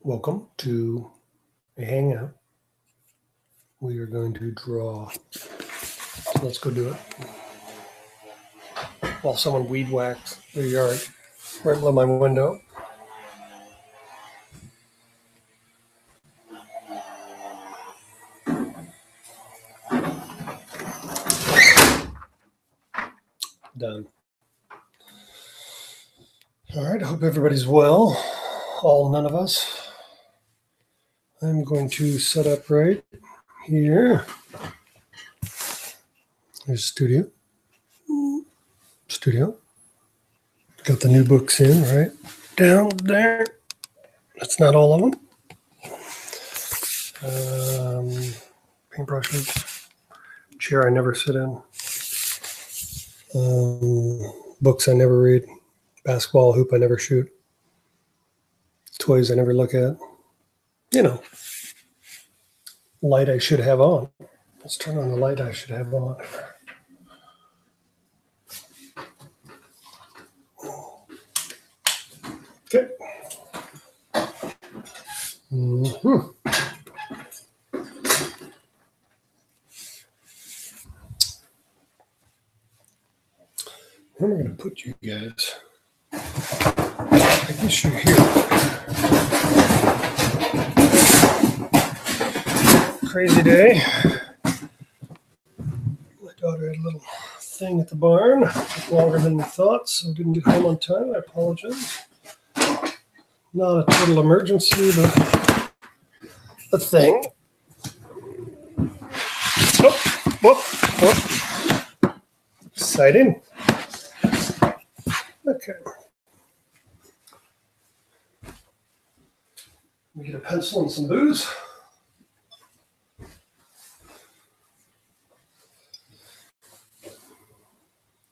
Welcome to a Hangout. We are going to draw. So let's go do it. While someone weed whacks their yard right below my window. Done. All right, I hope everybody's well. All none of us. I'm going to set up right here. There's studio. Got the new books in right down there. That's not all of them. Paintbrushes. Chair I never sit in. Books I never read. Basketball hoop I never shoot. Toys I never look at. You know. Light I should have on. Let's turn on the light I should have on. Okay. Where am I going to put you guys? I guess you're here. Crazy day. My daughter had a little thing at the barn. It took longer than we thought, so didn't get home on time. I apologize. Not a total emergency, but a thing. Whoop. Exciting. Okay. Let me get a pencil and some booze.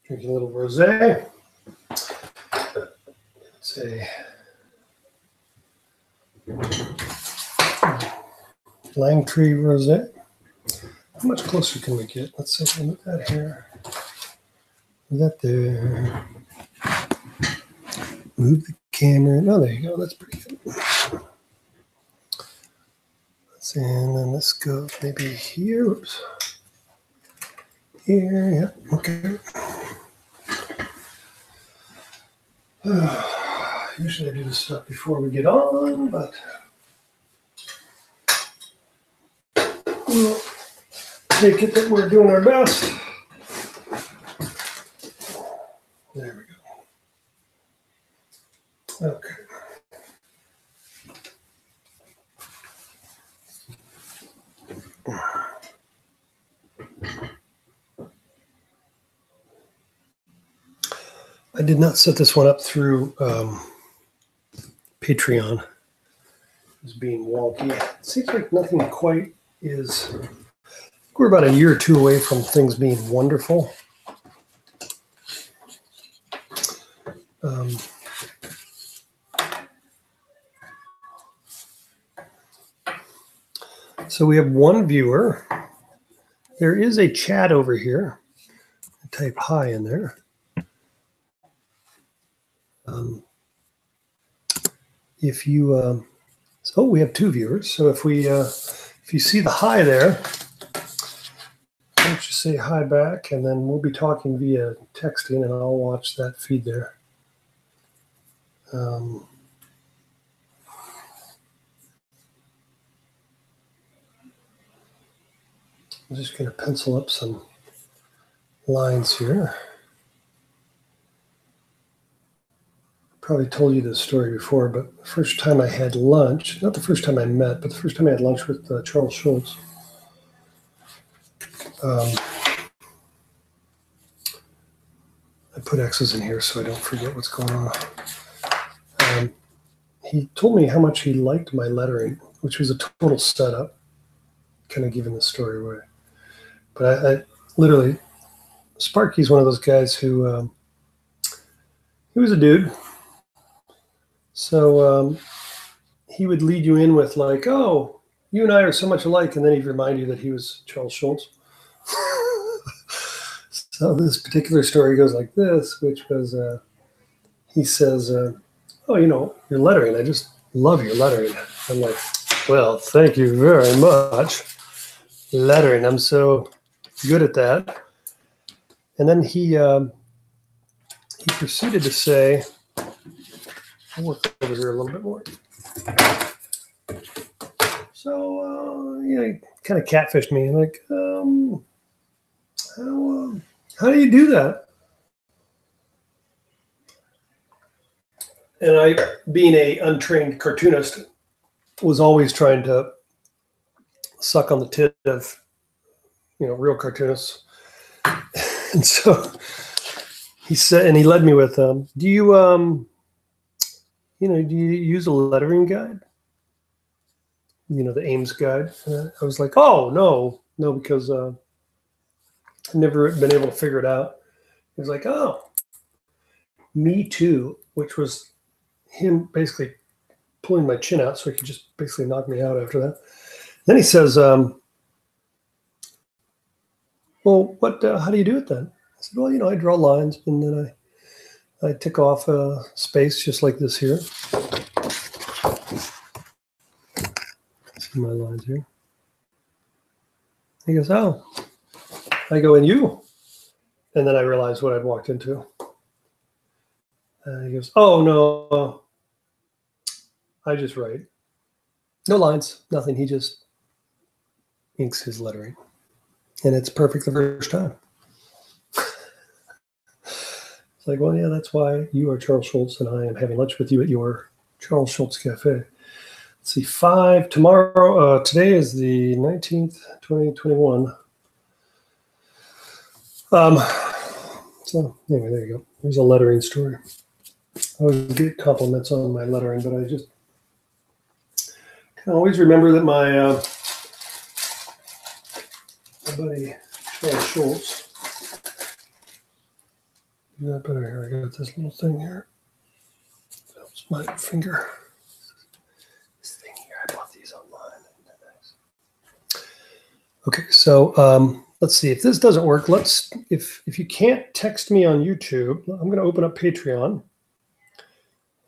Drinking a little rosé. It's a Langtree rosé. How much closer can we get? Let's see if we can move that here. Move that there. Move the camera. Oh, there you go. That's pretty good. And then this goes maybe here. Oops. Here. Yep. Okay. Usually I do this stuff before we get on, but we'll take it that we're doing our best. There we go. Okay. I did not set this one up through Patreon. It's being wonky. It seems like nothing quite is. We're about a year or two away from things being wonderful. So we have one viewer. There is a chat over here. I type hi in there. If you, we have two viewers. So if you see the hi there, why don't you say hi back, and then we'll be talking via texting, and I'll watch that feed there. I'm just going to pencil up some lines here. Probably told you this story before, but the first time I had lunch, not the first time I met, but the first time I had lunch with Charles Schultz, I put X's in here so I don't forget what's going on. He told me how much he liked my lettering, which was a total setup, kind of giving the story away. But I literally, Sparky's one of those guys who, he was a dude. So he would lead you in with like, oh, you and I are so much alike. And then he'd remind you that he was Charles Schultz. So this particular story goes like this, which was, he says, oh, you know, your lettering. I just love your lettering. I'm like, well, thank you very much. Lettering, I'm so good at that. And then he proceeded to say, I'll work over here a little bit more. So, he kind of catfished me. Like, how do you do that? And I, being an untrained cartoonist, was always trying to suck on the tit of, real cartoonists. And so he said, and he led me with, do you use a lettering guide? The Ames guide. I was like, oh, no, because I've never been able to figure it out. He was like, oh, me too, which was him basically pulling my chin out so he could just basically knock me out after that. Then he says, well, how do you do it then? I said, well, I draw lines, and then I tick off a space just like this here. See my lines here. He goes, oh. I go, and you? And then I realized what I'd walked into. He goes, oh, no, I just write. No lines, nothing. He just inks his lettering. And it's perfect the first time. It's like, well, yeah, that's why you are Charles Schultz and I am having lunch with you at your Charles Schultz Cafe. Let's see, 5 tomorrow. Today is the 19th, 2021. So anyway, there you go. There's a lettering story. I always get compliments on my lettering, but I just can always remember that my buddy Charles Schultz. Do that better here. I got this little thing here. That was my finger. This thing here, I bought these online. Okay, so let's see if this doesn't work. If you can't text me on YouTube, I'm going to open up Patreon,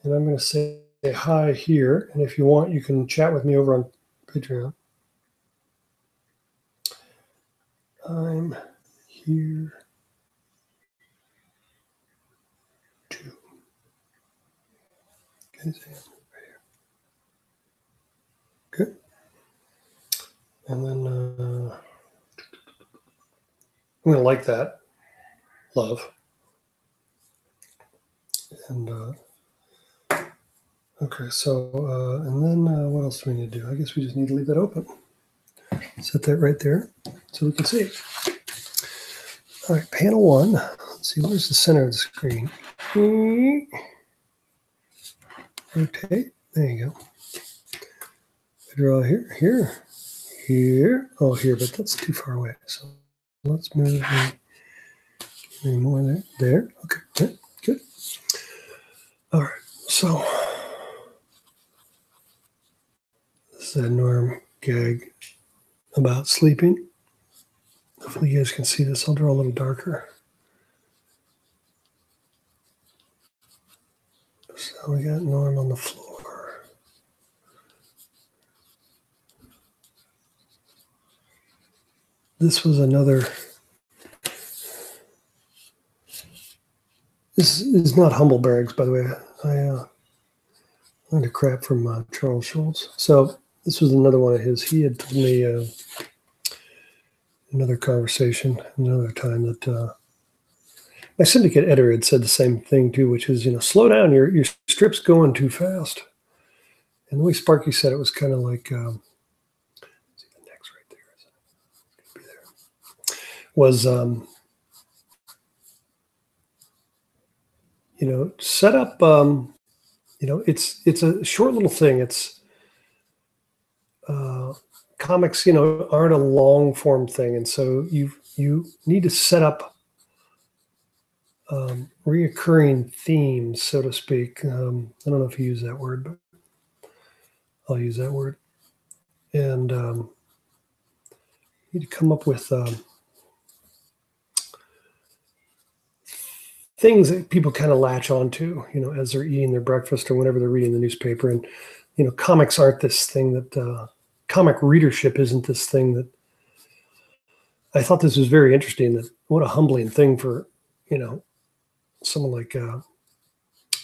and I'm going to say hi here. And if you want, you can chat with me over on Patreon. I'm here too. Okay, right here. Good. And then I'm going to like that. Love. And okay, so and then what else do we need to do? I guess we just need to leave that open. Set that right there so we can see. All right, panel 1. Let's see, where's the center of the screen? Rotate. There you go. I draw here. Oh, here, but that's too far away. So let's move any more there. There. Okay, good. All right, so this is a Norm gag about sleeping. Hopefully you guys can see this. I'll draw a little darker. So we got Norm on the floor. This was another. This is not Humblebergs, by the way. I learned a crap from Charles Schultz. So this was another one of his. He had told me another conversation, another time that my syndicate editor had said the same thing too, which is, slow down, your strip's going too fast. And the way Sparky said it was kind of like, see the next right there, it's gonna be there. Was set up. It's a short little thing. It's comics, aren't a long form thing, and so you need to set up reoccurring themes, so to speak. I don't know if you use that word, but I'll use that word. And you need to come up with things that people kind of latch onto, as they're eating their breakfast or whenever they're reading the newspaper. And comics aren't this thing that comic readership isn't this thing that I thought this was very interesting. That what a humbling thing for someone like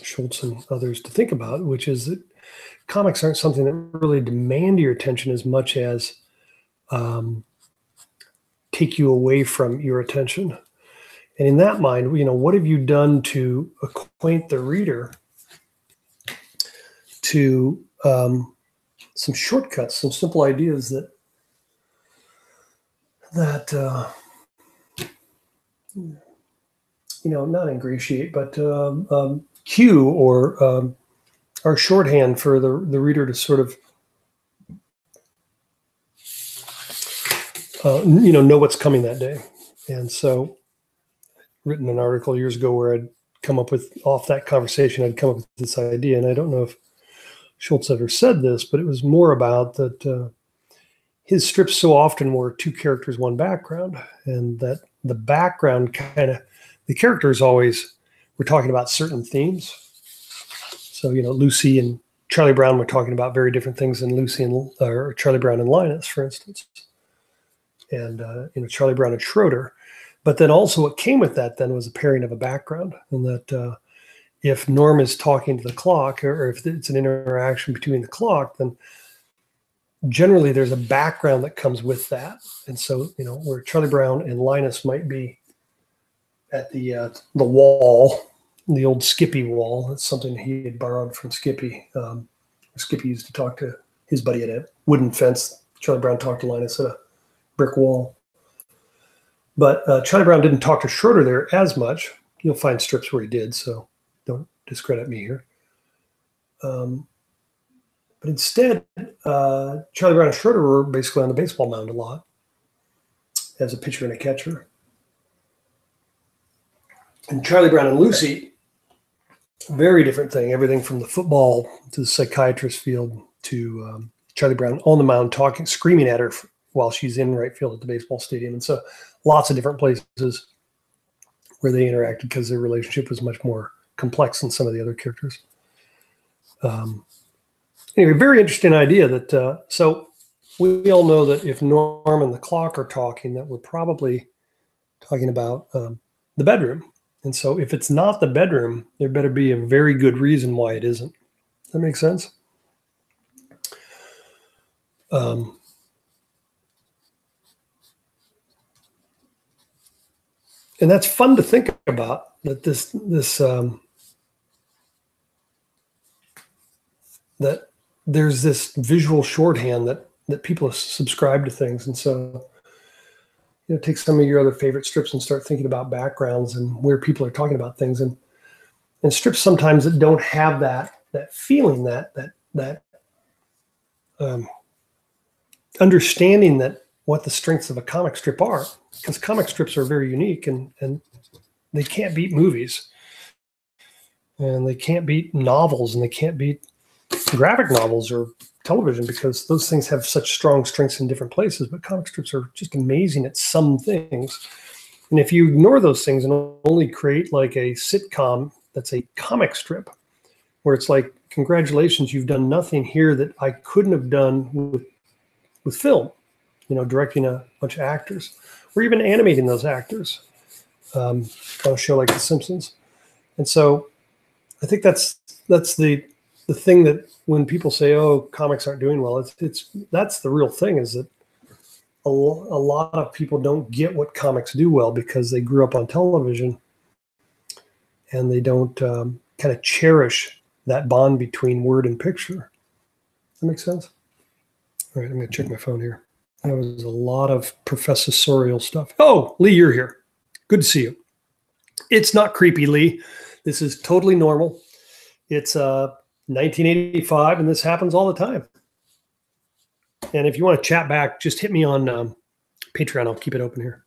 Schultz and others to think about, which is that comics aren't something that really demand your attention as much as take you away from your attention. And in that mind, what have you done to acquaint the reader to some shortcuts, some simple ideas that not ingratiate, but cue or are shorthand for the reader to sort of know what's coming that day. And so, written an article years ago where I'd come up with, off that conversation, I'd come up with this idea, and I don't know if Schultz ever said this, but it was more about that his strips so often were two characters, one background, and that the background the characters always were talking about certain themes. So, Lucy and Charlie Brown were talking about very different things than Lucy or Charlie Brown and Linus, for instance, and Charlie Brown and Schroeder. But then also what came with that then was a pairing of a background, and that if Norm is talking to the clock, or if it's an interaction between the clock, then generally there's a background that comes with that. And so, where Charlie Brown and Linus might be at the wall, the old Skippy wall. That's something he had borrowed from Skippy. Skippy used to talk to his buddy at a wooden fence. Charlie Brown talked to Linus at a brick wall. But Charlie Brown didn't talk to Schroeder there as much. You'll find strips where he did, so don't discredit me here. But instead, Charlie Brown and Schroeder were basically on the baseball mound a lot as a pitcher and a catcher. And Charlie Brown and Lucy, very different thing. Everything from the football to the psychiatrist field to Charlie Brown on the mound talking, screaming at her while she's in right field at the baseball stadium. And so lots of different places where they interacted because their relationship was much more complex than some of the other characters. Anyway, very interesting idea that, so we all know that if Norm and the clock are talking, that we're probably talking about the bedroom. And so if it's not the bedroom, there better be a very good reason why it isn't. Does that make sense? And that's fun to think about, that that there's this visual shorthand that people subscribe to things. And so, take some of your other favorite strips and start thinking about backgrounds and where people are talking about things. And strips sometimes that don't have that feeling, that understanding that what the strengths of a comic strip are, because comic strips are very unique and they can't beat movies, and they can't beat novels, and they can't beat graphic novels or television, because those things have such strong strengths in different places. But comic strips are just amazing at some things. And if you ignore those things and only create like a sitcom that's a comic strip, where it's like, congratulations, you've done nothing here that I couldn't have done with film, directing a bunch of actors, or even animating those actors on a show like The Simpsons. And so I think that's the thing that when people say, oh, comics aren't doing well, that's the real thing, is that a lot of people don't get what comics do well because they grew up on television and they don't kind of cherish that bond between word and picture. That makes sense? All right, I'm going to check my phone here. That was a lot of professorial stuff. Oh, Lee, you're here. Good to see you. It's not creepy, Lee. This is totally normal. It's 1985, and this happens all the time. And if you want to chat back, just hit me on Patreon. I'll keep it open here.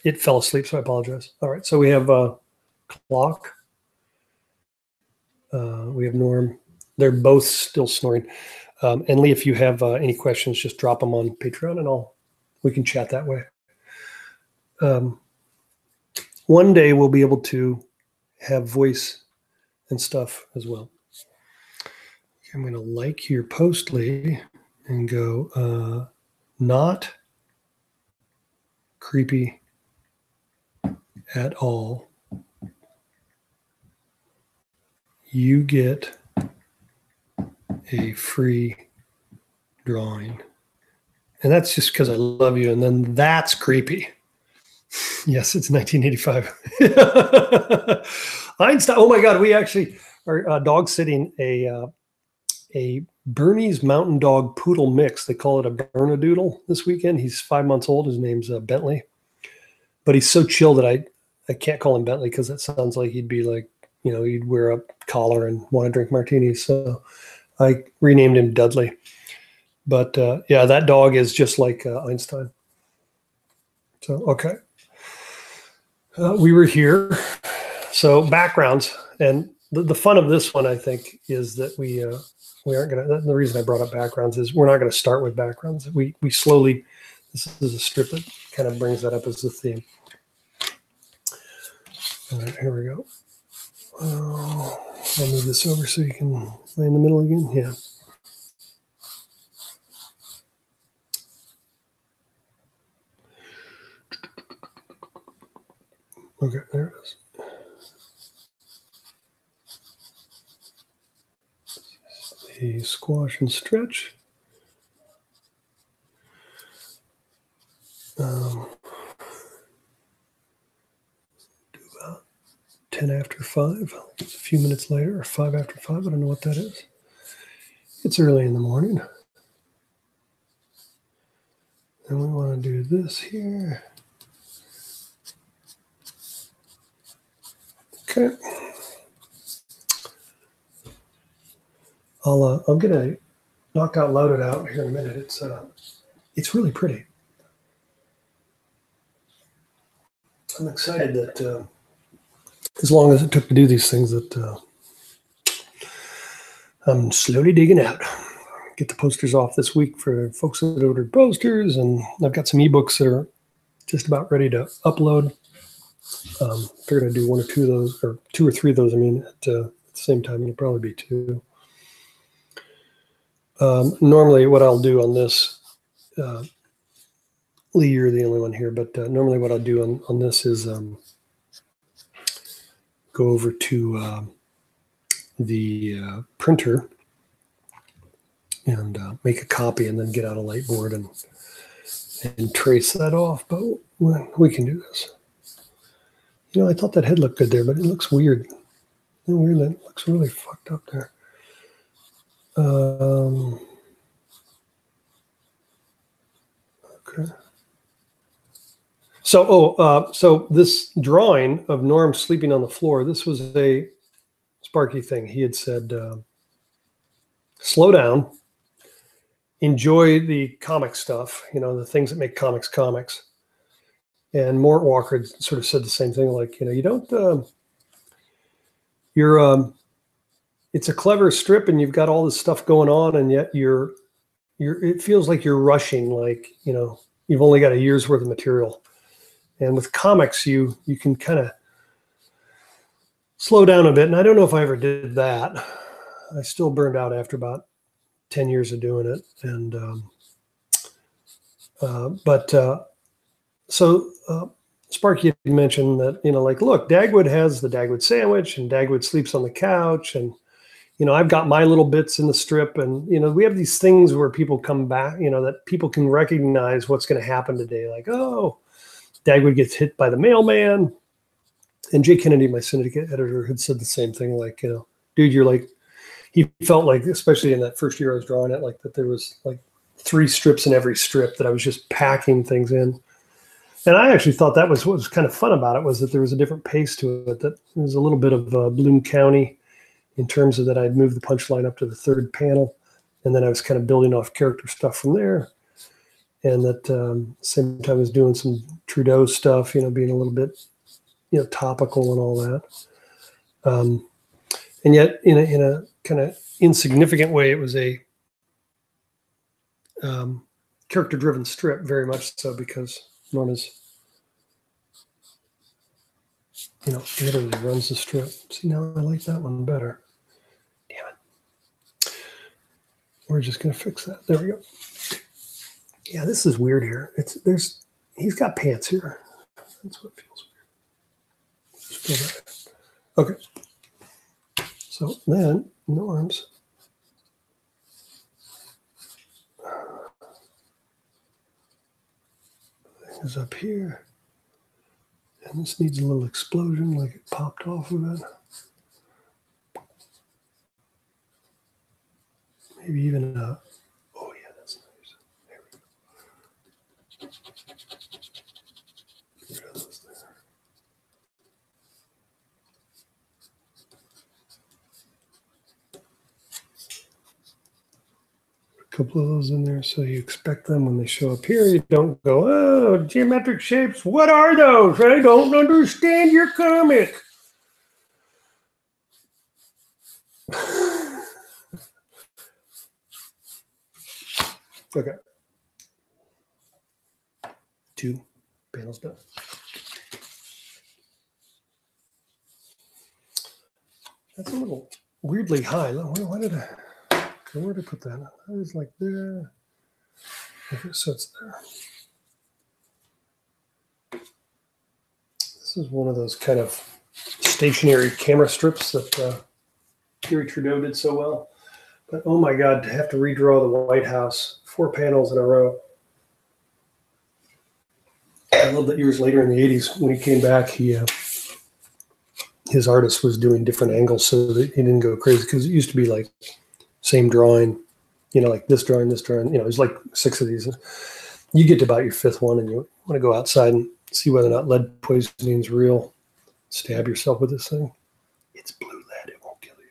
It fell asleep, so I apologize. All right, so we have Clock. We have Norm. They're both still snoring. And Lee, if you have any questions, just drop them on Patreon, and we can chat that way. One day we'll be able to have voice and stuff as well. I'm going to like your postly and go, not creepy at all. You get a free drawing. And that's just because I love you. And then that's creepy. Yes, it's 1985. Einstein. Oh my God, we actually are dog sitting a Bernese Mountain Dog Poodle mix. They call it a Bernedoodle this weekend. He's 5 months old. His name's Bentley. But he's so chill that I can't call him Bentley because that sounds like he'd be like, he'd wear a collar and want to drink martinis. So I renamed him Dudley. But yeah, that dog is just like Einstein. So, okay. We were here. So backgrounds. And the fun of this one, I think, is that we aren't going to, the reason I brought up backgrounds is we're not going to start with backgrounds. We slowly, this is a strip that kind of brings that up as the theme. All right, here we go. I'll move this over so you can lay in the middle again. Yeah. Okay, there it is. The squash and stretch. Do about 10 after 5. A few minutes later, or 5 after 5. I don't know what that is. It's early in the morning. And we want to do this here. Okay. I'm gonna knock out loud it out here in a minute. It's really pretty. I'm excited that as long as it took to do these things, that I'm slowly digging out. Get the posters off this week for folks that ordered posters, and I've got some ebooks that are just about ready to upload. They're going to do 1 or 2 of those, or 2 or 3 of those. I mean, at the same time, it'll probably be 2. Normally, what I'll do on this, Lee, you're the only one here, but normally what I'll do on this is go over to the printer and make a copy, and then get out a light board and trace that off. But we can do this. I thought that head looked good there, but it looks weird. Weird. It looks really fucked up there. Okay. So this drawing of Norm sleeping on the floor, this was a Sparky thing. He had said, slow down, enjoy the comic stuff, the things that make comics. And Mort Walker had sort of said the same thing, like, you don't, it's a clever strip and you've got all this stuff going on, and yet it feels like you're rushing, like, you've only got a year's worth of material. And with comics, you can kind of slow down a bit. And I don't know if I ever did that. I still burned out after about 10 years of doing it. And, Sparky had mentioned that, like, look, Dagwood has the Dagwood sandwich and Dagwood sleeps on the couch. And, I've got my little bits in the strip, and, we have these things where people come back, that people can recognize what's going to happen today. Like, oh, Dagwood gets hit by the mailman. And Jay Kennedy, my syndicate editor, had said the same thing. Like, dude, you're like, he felt like, especially in that first year I was drawing it, like that there was like 3 strips in every strip, that I was just packing things in. And I actually thought that was what was kind of fun about it, was that there was a different pace to it, that there was a little bit of Bloom County in terms of that I'd moved the punchline up to the 3rd panel. And then I was kind of building off character stuff from there. And that same time I was doing some Trudeau stuff, being a little bit, topical and all that. And yet in a kind of insignificant way, it was a character-driven strip, very much so, because Norma's, literally runs the strip. See, now I like that one better. Damn it. we're just going to fix that. There we go. Yeah, this is weird here. He's got pants here. That's what feels weird. Just fill that in. Okay. So then, no arms. Thing is up here. And this needs a little explosion, like it popped off of it. Maybe even a, oh yeah, that's nice. There we go. Get rid of those there. A couple of those in there, so you expect them when they show up here. You don't go, oh, geometric shapes. What are those? I don't understand your comic. Okay. 2 panels done. That's a little weirdly high. Where did I put that? I was like there. Okay, so it's there. This is one of those kind of stationary camera strips that Gary Trudeau did so well. But oh my God, to have to redraw the White House 4 panels in a row. I love that years later in the 80s, when he came back, his artist was doing different angles so that he didn't go crazy, because it used to be like same drawing, like this drawing, there's like 6 of these. You get to about your 5th one and you want to go outside and see whether or not lead poisoning is real. Stab yourself with this thing. It's blue lead, it won't kill you.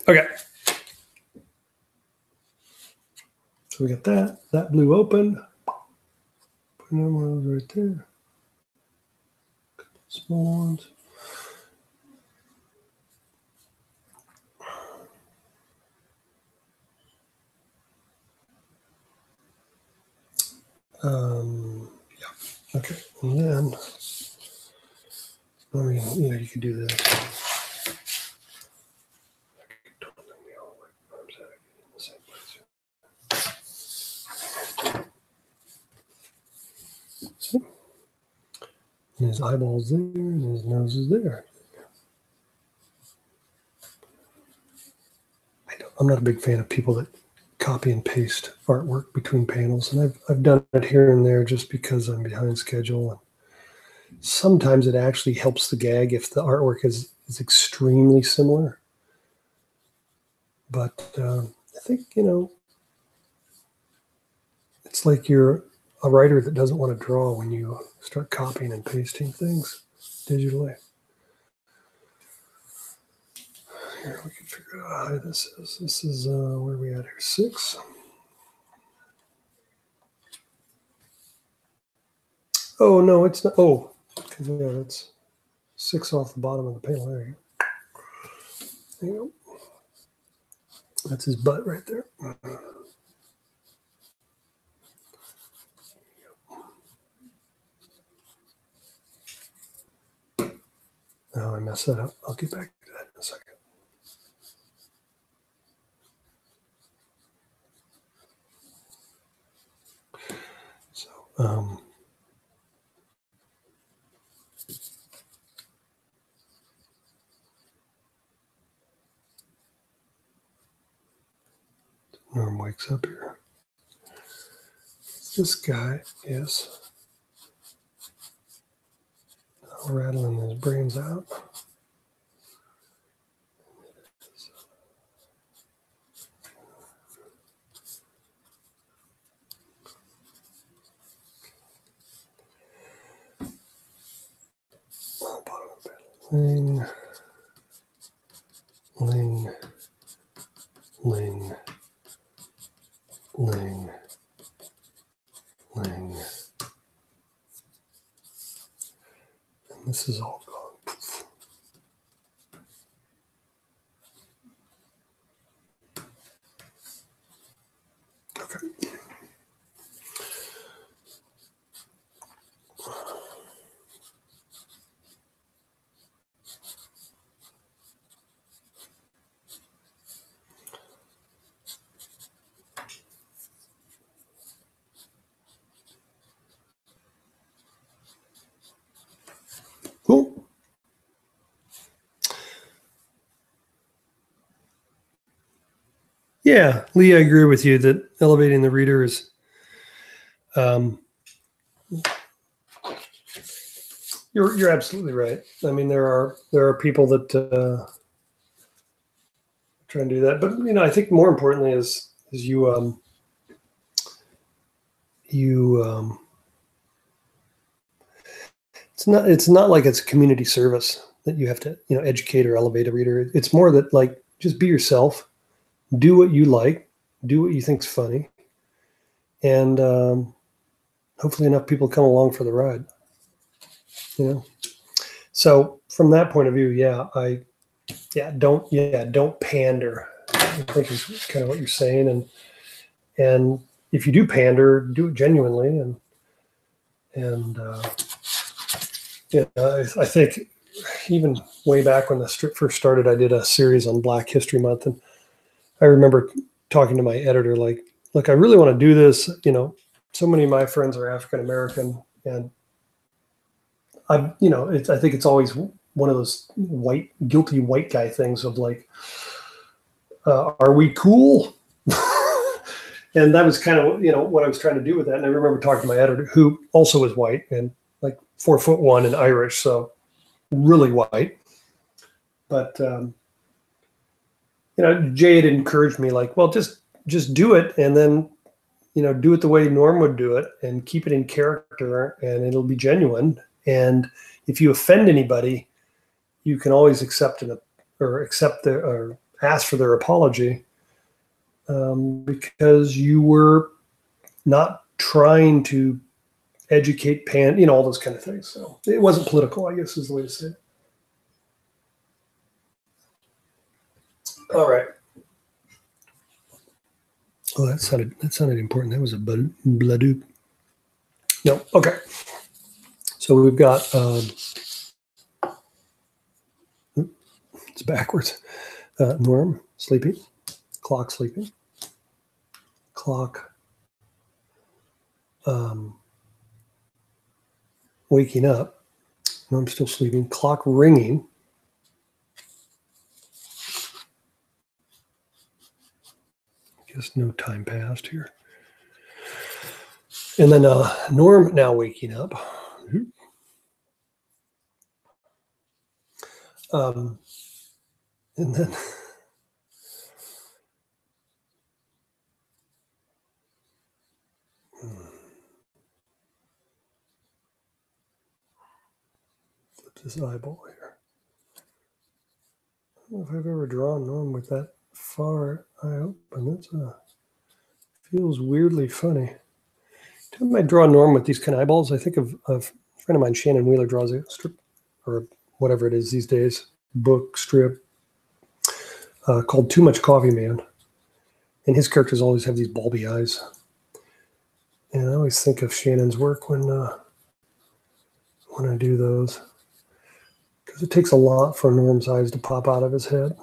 Okay. So we got that blue open. Put one of those right there. Couple small ones. Yeah. Okay. And then, you could do that. See? And his eyeballs there, and his nose is there. I'm not a big fan of people that copy and paste artwork between panels, and I've done it here and there just because I'm behind schedule. And sometimes it actually helps the gag if the artwork is extremely similar. But I think, it's like you're a writer that doesn't want to draw when you start copying and pasting things digitally. Here, we can figure out how high this is. This is, where are we at here? 6. Oh, no, it's not. Oh, yeah, that's 6 off the bottom of the panel. There you go. There you go. That's his butt right there. Oh, I messed that up. I'll get back to that in a second. So, Norm wakes up here. This guy is rattling his brains out. Ling, ling, ling, ling, ling. And this is all gone. Poof. Okay. Yeah, Lee, I agree with you that elevating the reader is you're absolutely right. I mean, there are people that try and do that, but I think more importantly is it's not like it's community service that you have to educate or elevate a reader. It's more that, like, just be yourself, do what you like, do what you think's funny, and hopefully enough people come along for the ride. So from that point of view, don't pander. I think is kind of what you're saying, and if you do pander, do it genuinely, and I think even way back when the strip first started, I did a series on Black History Month, and I remember talking to my editor, like, look, I really want to do this. So many of my friends are African American, and I think it's always one of those guilty white guy things of like, are we cool? And that was kind of what I was trying to do with that. And I remember talking to my editor, who also was white and like 4'1" and Irish, so really white. But Jay had encouraged me, like, well, just do it, and then do it the way Norm would do it, and keep it in character, and it'll be genuine. And if you offend anybody, you can always accept or ask for their apology, because you were not trying to educate, all those kind of things. So it wasn't political, I guess is the way to say it. All right. Oh, that sounded important. That was a bladoop. No, okay. So we've got it's backwards. Norm sleeping, clock sleeping, clock waking up. Norm still sleeping, clock ringing. I guess no time passed here. And then Norm now waking up. And then flip this eyeball here. I don't know if I've ever drawn Norm with that far eye open. That feels weirdly funny. Every time I draw Norm with these kind of eyeballs, I think of a friend of mine, Shannon Wheeler, draws a strip, or whatever it is these days, book strip called Too Much Coffee Man. And his characters always have these bulby eyes. And I always think of Shannon's work when I do those, because it takes a lot for Norm's eyes to pop out of his head.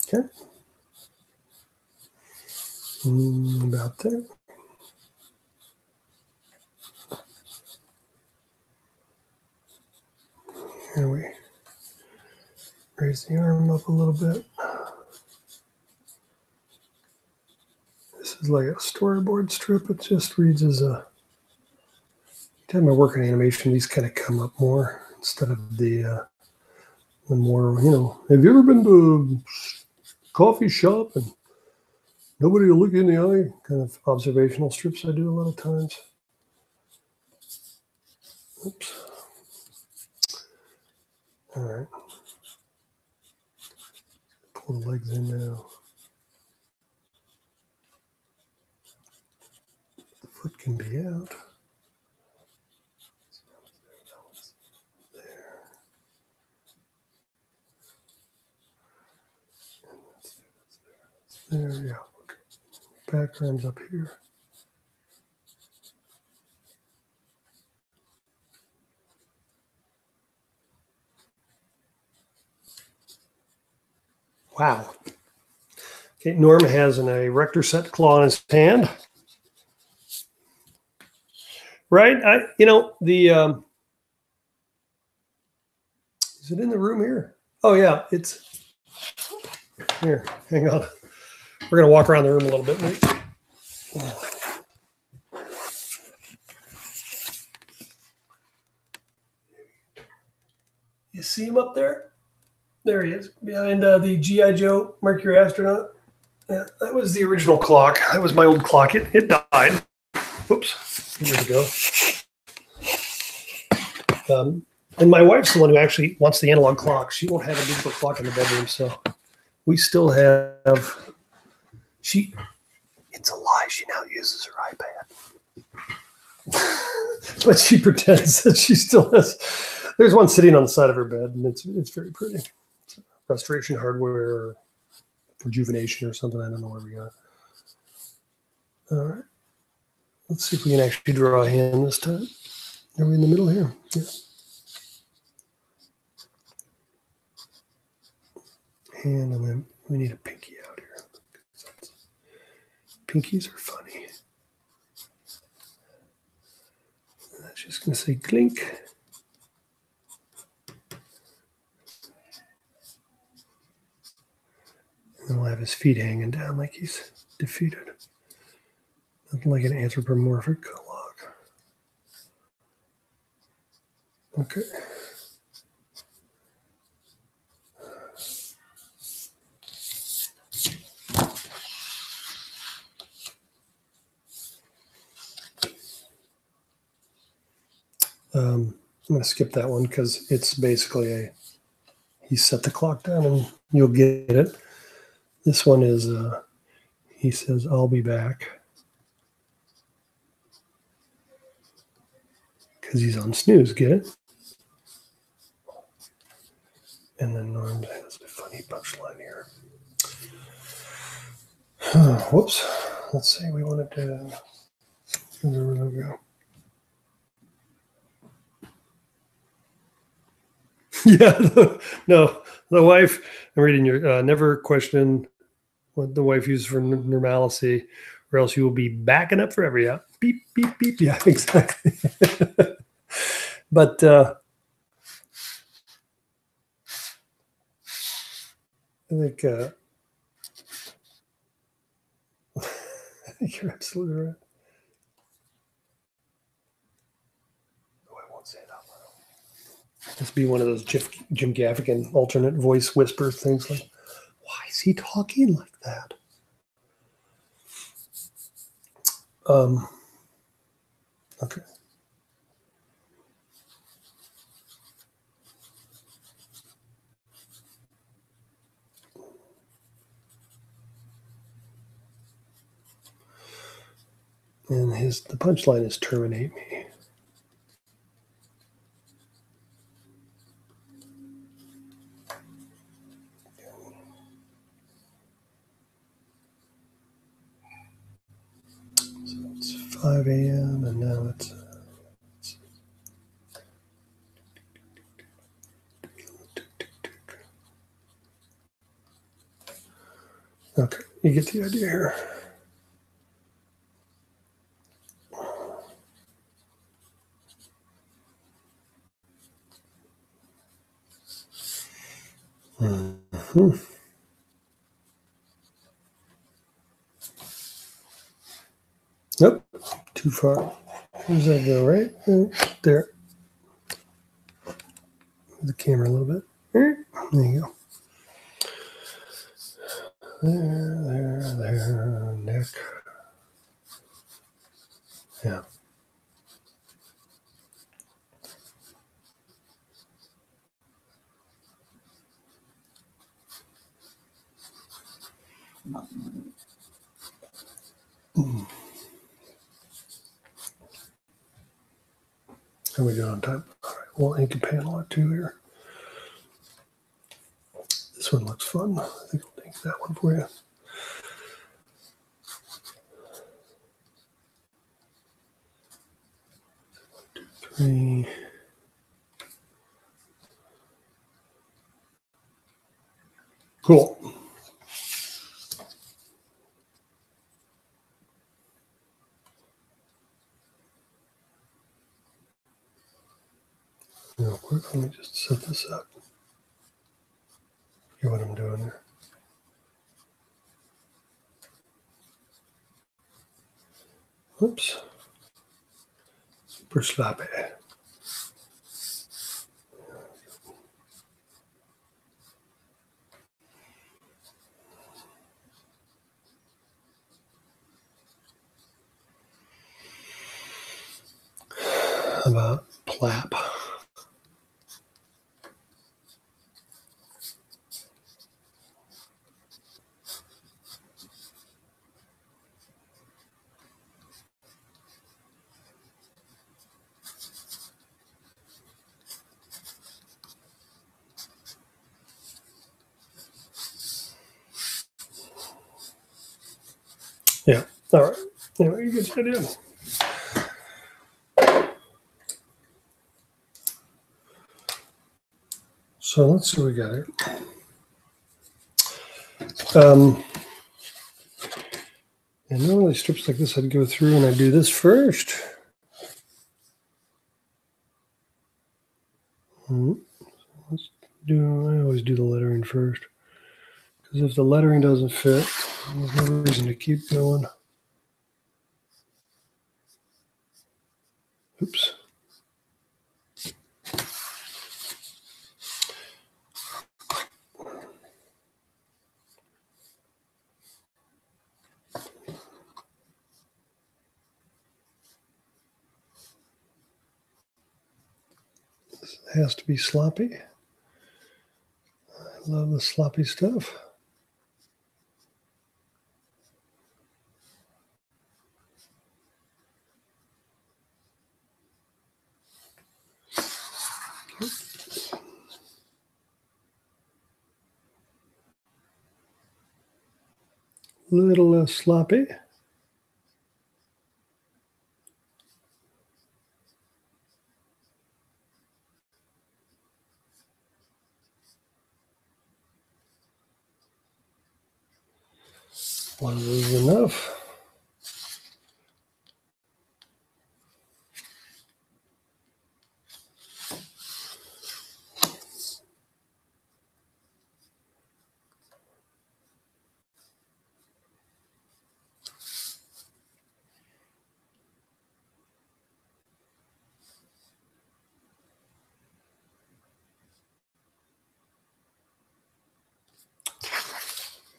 Okay. About there. Here we raise the arm up a little bit. This is like a storyboard strip. It just reads as a... Anytime I work in animation, these kind of come up more instead of the more, have you ever been to a coffee shop and nobody will look you in the eye? Kind of observational strips I do a lot of times. Oops. All right. Pull the legs in now. The foot can be out. There, yeah. Okay. Background's up here. Wow. Okay, Norm has an erector set claw in his hand. Right? Is it in the room here? Oh yeah, it's here. Hang on. We're gonna walk around the room a little bit. You see him up there? There he is, behind the G.I. Joe Mercury astronaut. Yeah, that was the original clock. That was my old clock. It died. Whoops, years ago. And my wife's the one who actually wants the analog clock. She won't have a digital clock in the bedroom, so we still have. It's a lie. She now uses her iPad, but she pretends that she still has. There's one sitting on the side of her bed, and it's very pretty. It's restoration hardware, or rejuvenation, or something. I don't know where we got it. All right. Let's see if we can actually draw a hand this time. Are we in the middle here? Yeah. And then we need a pinky out here. Pinkies are funny. That's just going to say clink. And then we'll have his feet hanging down like he's defeated. Looking like an anthropomorphic log. Okay. I'm going to skip that one because it's basically he set the clock down and you'll get it. This one is, he says, I'll be back. Because he's on snooze, get it? And then Norm has a funny punchline here. Whoops. Let's see, we wanted to, where we go? Yeah, no, the wife, I'm reading your, never question what the wife uses for normalcy, or else you will be backing up forever. Yeah, beep, beep, beep. Yeah, exactly. But I think you're absolutely right. Oh, I won't say it out loud. Just be one of those Jim Gaffigan alternate voice whisper things like, why is he talking like that? Okay. And the punchline is terminate me. So it's 5 a.m. and now it's okay, you get the idea here. Mm-hmm. Nope, too far. Where does that go, right? There. The camera a little bit. There you go. There, neck. Yeah. How are we doing on time? All right, we'll ink a panel or two here. This one looks fun. I think I'll ink that one for you. Three. Cool. Real quick, let me just set this up. Hear what I'm doing here. Oops. Super sloppy. How about plap? Yeah. All right. Anyway, you get the idea. So let's see what we got here. And normally strips like this, I'd go through and I'd do this first. Let's do. I always do the lettering first, because if the lettering doesn't fit, there's no reason to keep going. Oops. This has to be sloppy. I love the sloppy stuff. A little less sloppy. One of those is enough.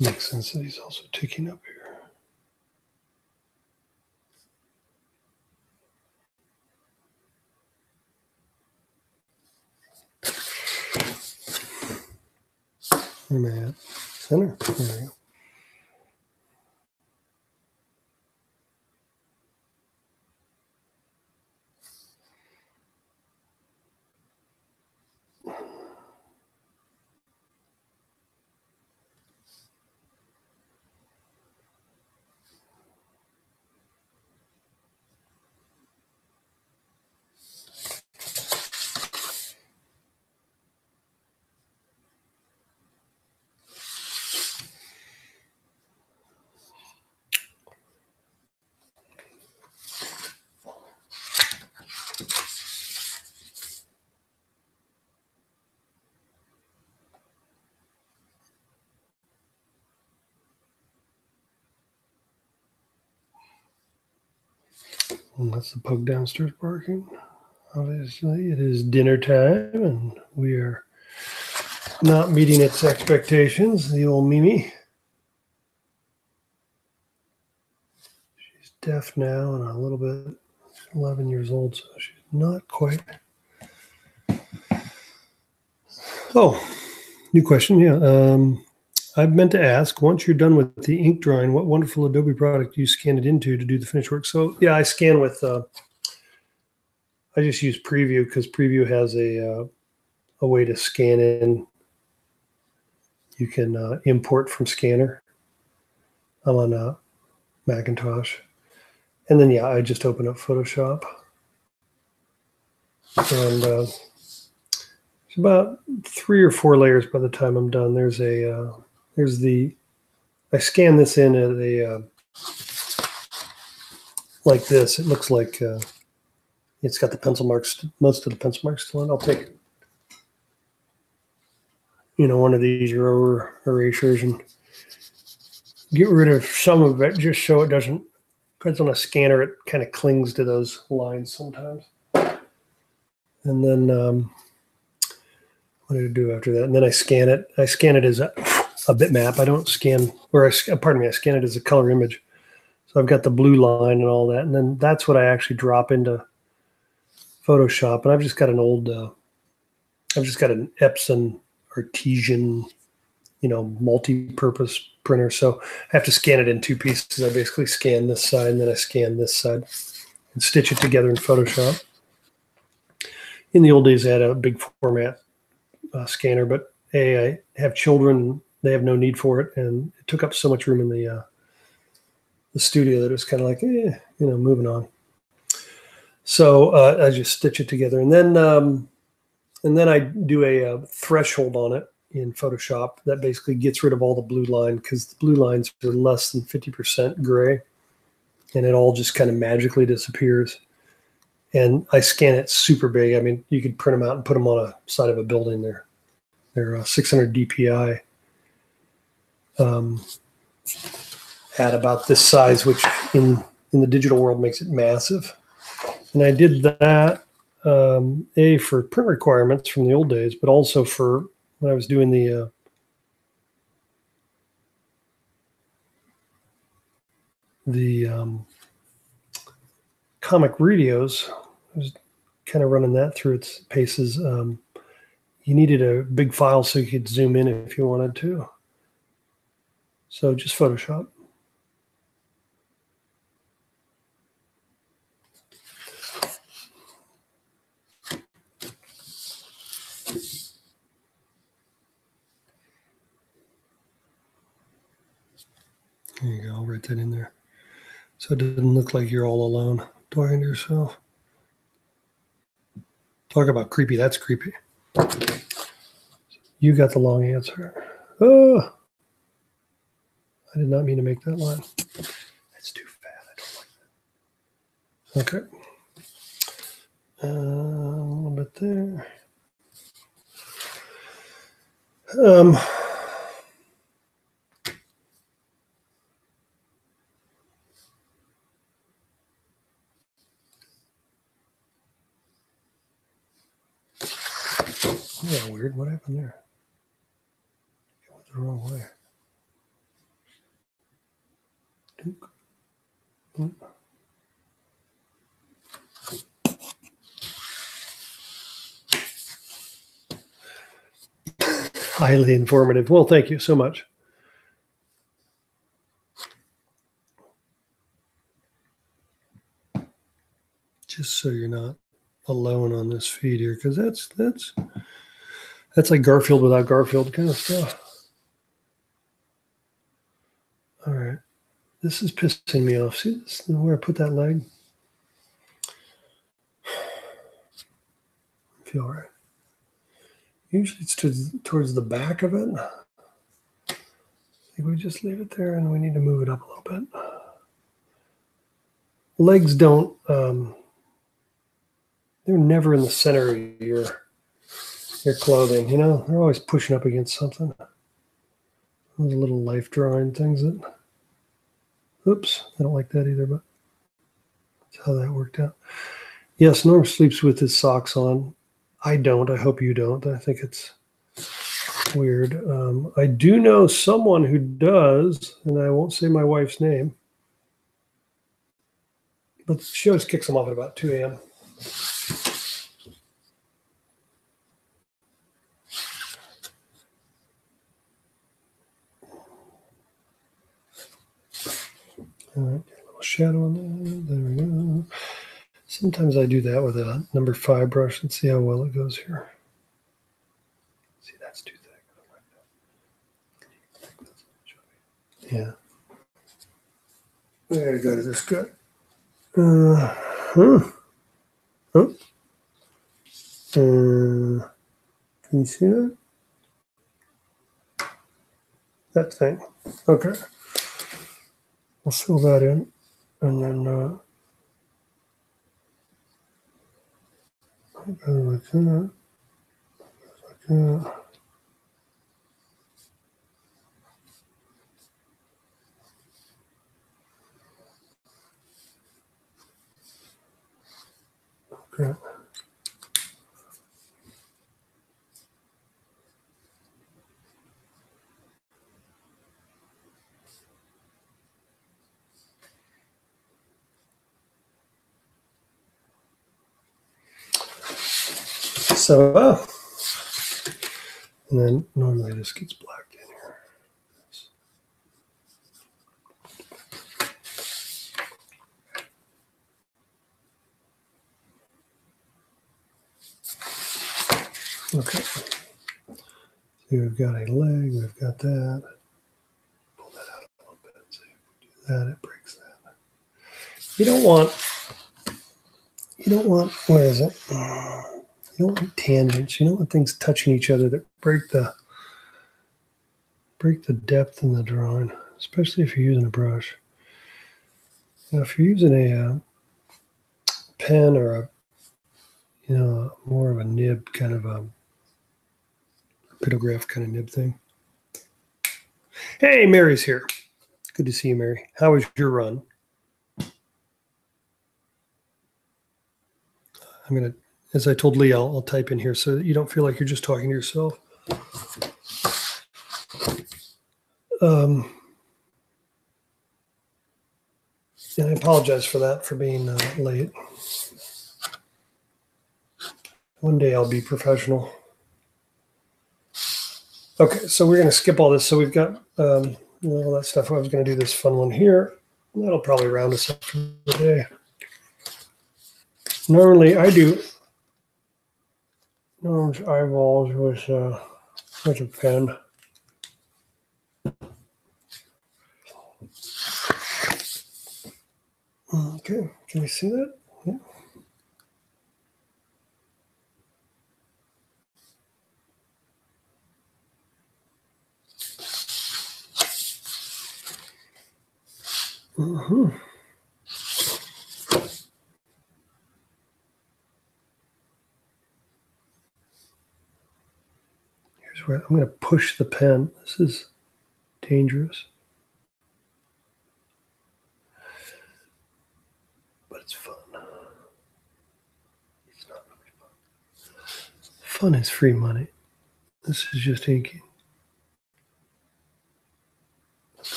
Makes sense that he's also ticking up here. Where am I at? Center. There we go. And that's the pug downstairs barking. Obviously, it is dinner time, and we are not meeting its expectations. The old Mimi. She's deaf now and a little bit. She's 11 years old, so she's not quite. Oh, new question. Yeah. I meant to ask, once you're done with the ink drawing, what wonderful Adobe product do you scan it into to do the finish work? So yeah, I scan with, I just use Preview because Preview has a way to scan in. You can import from Scanner. I'm on Macintosh. And then, yeah, I just open up Photoshop. And it's about 3 or 4 layers by the time I'm done. There's I scan this in at like this. It looks like It's got the pencil marks, most of the pencil marks still on. I'll take, one of these erasers and get rid of some of it just so it doesn't, because on a scanner, it kind of clings to those lines sometimes. And then what do I do after that? And then I scan it. I scan it as a bitmap. I don't scan, I scan it as a color image. So I've got the blue line and all that. And then that's what I actually drop into Photoshop. And I've just got an old, I've just got an Epson Artesian, multi-purpose printer. So I have to scan it in two pieces. I basically scan this side and then I scan this side and stitch it together in Photoshop. In the old days, I had a big format scanner, but I have children. They have no need for it. And it took up so much room in the studio that it was kind of like, moving on. So I just stitch it together. And then I do a threshold on it in Photoshop that basically gets rid of all the blue line, because the blue lines are less than 50% gray, and it all just kind of magically disappears. And I scan it super big. I mean, you could print them out and put them on a side of a building. They're 600 DPI at about this size, which in the digital world makes it massive. And I did that for print requirements from the old days, but also for when I was doing the comic radios. I was kind of running that through its paces. You needed a big file so you could zoom in if you wanted to. So just Photoshop. There you go, I'll write that in there. So it doesn't look like you're all alone talking to yourself. Talk about creepy, that's creepy. You got the long answer. Oh, I did not mean to make that line. That's too fat, I don't like that. Okay. A little bit there. Yeah, weird. What happened there? It went the wrong way. Highly informative. Well, thank you so much. Just so you're not alone on this feed here, because that's like Garfield without Garfield kind of stuff. All right. This is pissing me off. See this, where I put that leg? I feel all right. Usually it's towards the back of it. I think we just leave it there and we need to move it up a little bit. Legs don't, they're never in the center of your clothing, they're always pushing up against something. Those little life drawing things that, oops, I don't like that either, but that's how that worked out. Yes, Norm sleeps with his socks on. I don't. I hope you don't. I think it's weird. I do know someone who does, and I won't say my wife's name, but she always kicks them off at about 2 a.m. All right, a little shadow on there. There we go. Sometimes I do that with a number 5 brush and see how well it goes here. See, that's too thick. I don't like that. Yeah. I gotta go to this guy. Oh. Can you see that? That thing. Okay. We'll fill that in, and then Like that. Like that. Okay. So, and then normally this gets blacked in here. Okay. So we've got a leg, we've got that. Pull that out a little bit. So if we do that, it breaks that. You don't want, where is it? You don't want tangents. You don't want things touching each other that break the depth in the drawing, especially if you're using a brush. Now, if you're using a pen or a, more of a nib kind of a pictograph kind of nib thing. Hey, Mary's here. Good to see you, Mary. How was your run? I'm going to, as I told Lee, I'll type in here so that you don't feel like you're just talking to yourself. And I apologize for that, for being late. One day I'll be professional. Okay, so we're going to skip all this. So we've got all that stuff. I was going to do this fun one here. That'll probably round us up for the day. Normally I do orange eyeballs with a pen. Okay, can we see that? Yeah. Mm-hmm. Here's where I'm going to push the pen. This is dangerous, but it's fun. It's not really fun. Fun is free money. This is just inking.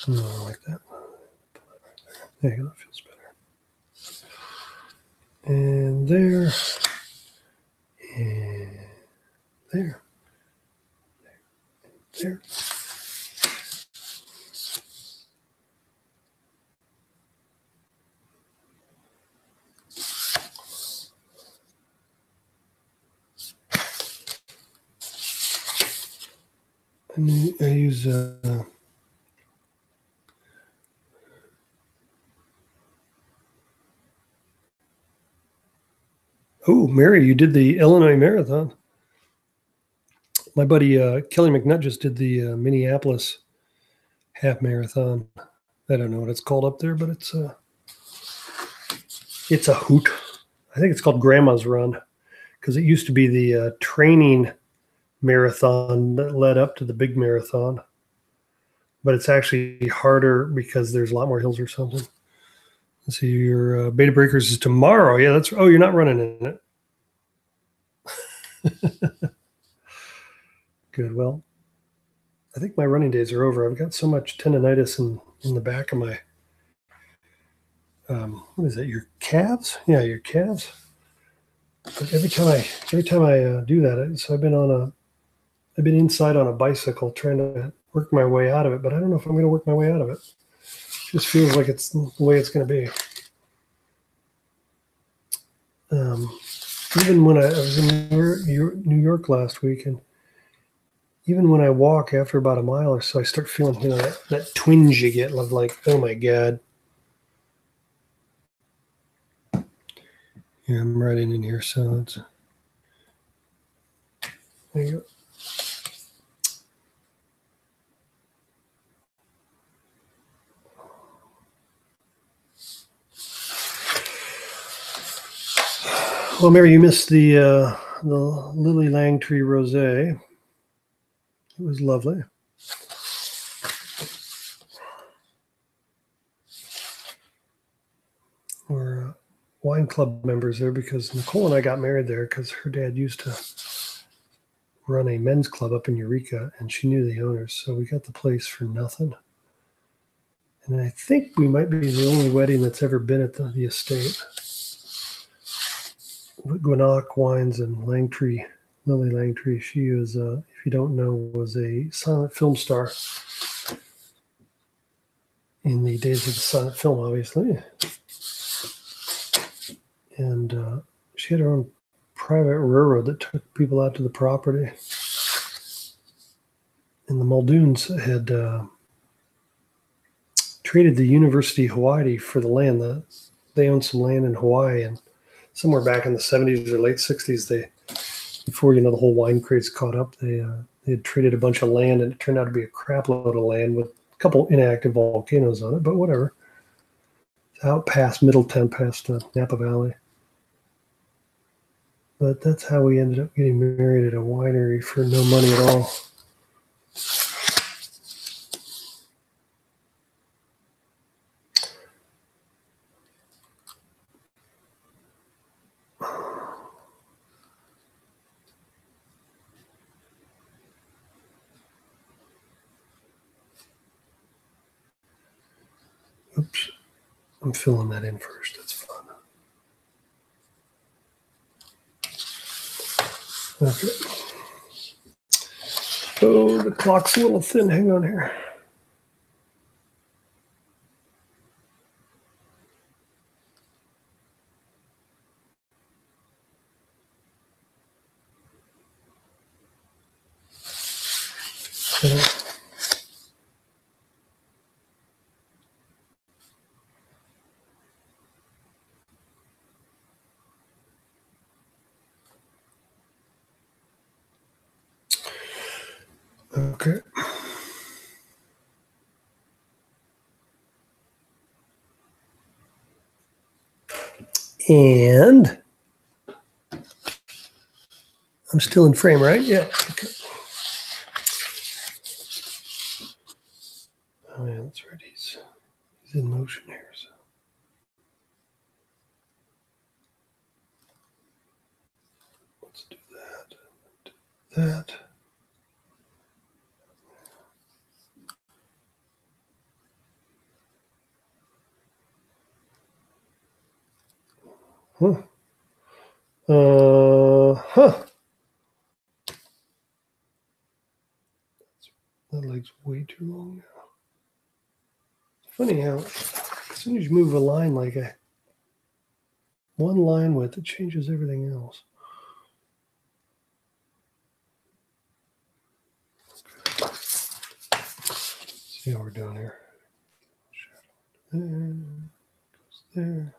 Oh, like that. There you go. That feels better. And there. And there. There. And I use oh, Mary, you did the Illinois Marathon. My buddy Kelly McNutt just did the Minneapolis half marathon. I don't know what it's called up there, but it's a hoot. I think it's called Grandma's Run because it used to be the training marathon that led up to the big marathon. But it's actually harder because there's a lot more hills or something. Let's see, your Beta Breakers is tomorrow. Yeah, that's. Oh, you're not running in it. Good. Well, I think my running days are over. I've got so much tendonitis in the back of my. What is that? Your calves? Yeah, your calves. But every time I do that, so I've been inside on a bicycle trying to work my way out of it, but I don't know if I'm going to work my way out of it. It just feels like it's the way it's going to be. Even when I was in New York last week, and even when I walk after about a mile or so, I start feeling that twinge you get of like, oh my God. Yeah, I'm writing in here, so it's there you go. Well, Mary, you missed the Lily Langtree Rosé. It was lovely. We're wine club members there because Nicole and I got married there because her dad used to run a men's club up in Eureka, and she knew the owners, so we got the place for nothing. And I think we might be the only wedding that's ever been at the estate. Gwinnett Wines and Langtree, Lily Langtree. She is, if you don't know, was a silent film star in the days of the silent film, obviously. And she had her own private railroad that took people out to the property. And the Muldoons had traded the University of Hawaii for the land. They owned some land in Hawaii, and somewhere back in the 70s or late 60s, before the whole wine craze caught up, they had traded a bunch of land, and it turned out to be a crap load of land with a couple inactive volcanoes on it, but whatever. It's out past Middletown, past Napa Valley. But that's how we ended up getting married at a winery for no money at all. Oops, I'm filling that in first. That's fun. Okay. Oh, the clock's a little thin. Hang on here. Okay. And I'm still in frame, right? Yeah. Okay. Oh yeah, that's right. He's in motion here. So. Let's do that. Huh. That leg's way too long now. Funny how as soon as you move a line like one line width, it changes everything else. See how we're doing here. There, goes there.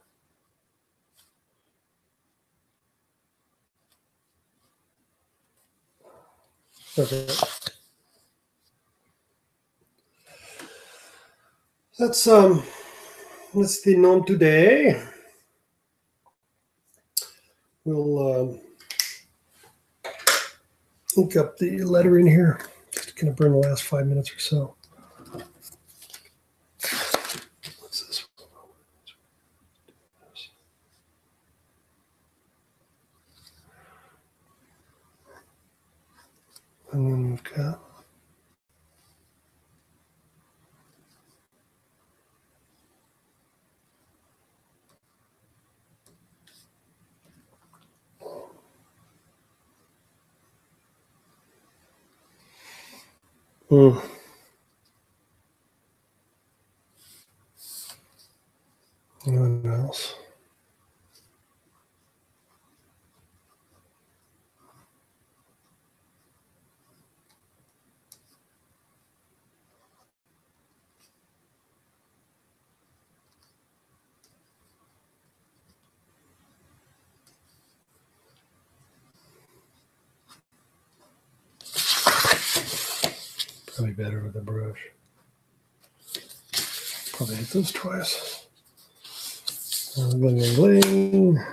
Okay. That's the nom today. We'll ink up the lettering here. It's gonna burn the last 5 minutes or so. What's this? And then we've got what else? Probably better with a brush. Probably hit those twice. Bling, bling, bling.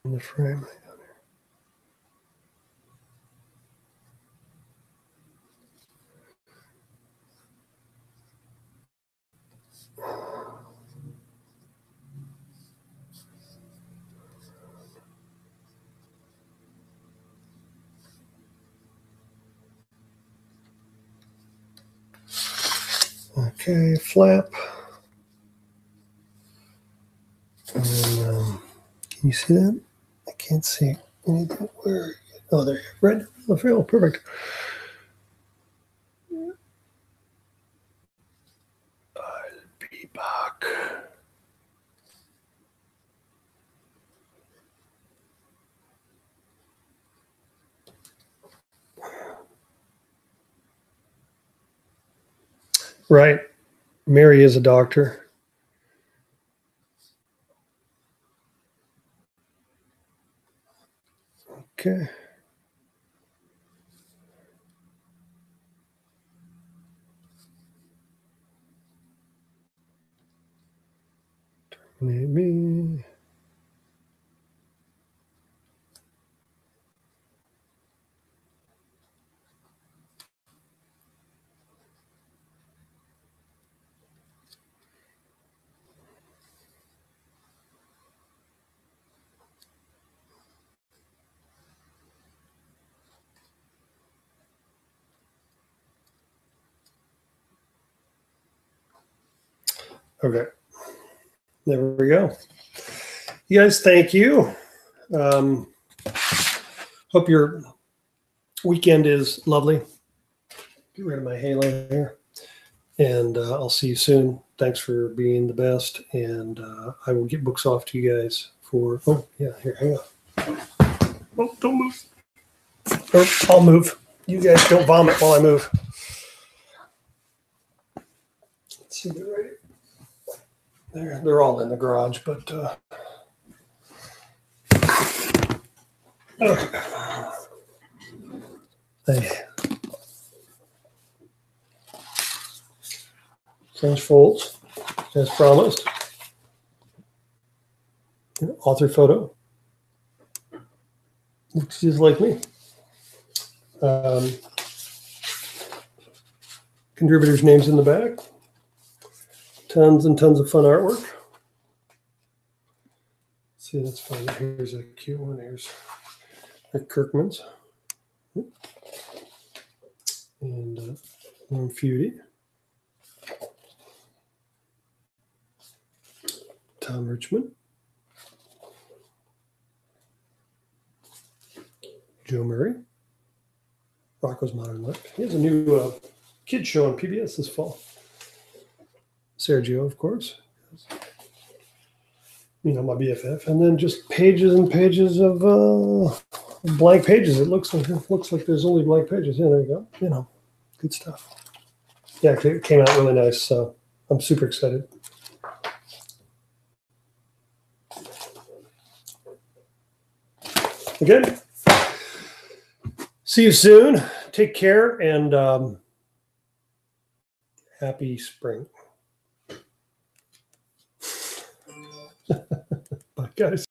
in the frame. Okay, flap. And then, can you see that? I can't see anything. Where? Oh, there. Red. Oh, perfect. I'll be back. Right. Mary is a doctor. Okay. Maybe. Okay. There we go. You guys, thank you. Hope your weekend is lovely. Get rid of my halo here. And I'll see you soon. Thanks for being the best. And I will get books off to you guys for, oh, yeah, here, hang on. Oh, don't move. Or I'll move. You guys don't vomit while I move. Let's see, they're all in the garage, but French folds, as promised. Author photo. Looks just like me. Contributors' names in the back. Tons and tons of fun artwork. See, that's fun. Here's a cute one. Here's Kirkman's. And Norm Feudy. Tom Richmond. Joe Murray. Rocco's Modern Life. He has a new kid show on PBS this fall. Sergio, of course. You know, my BFF. And then just pages and pages of blank pages. It looks like there's only blank pages. Yeah, there you go. You know, good stuff. Yeah, it came out really nice. So I'm super excited. Again, see you soon. Take care and happy spring. Bye, guys.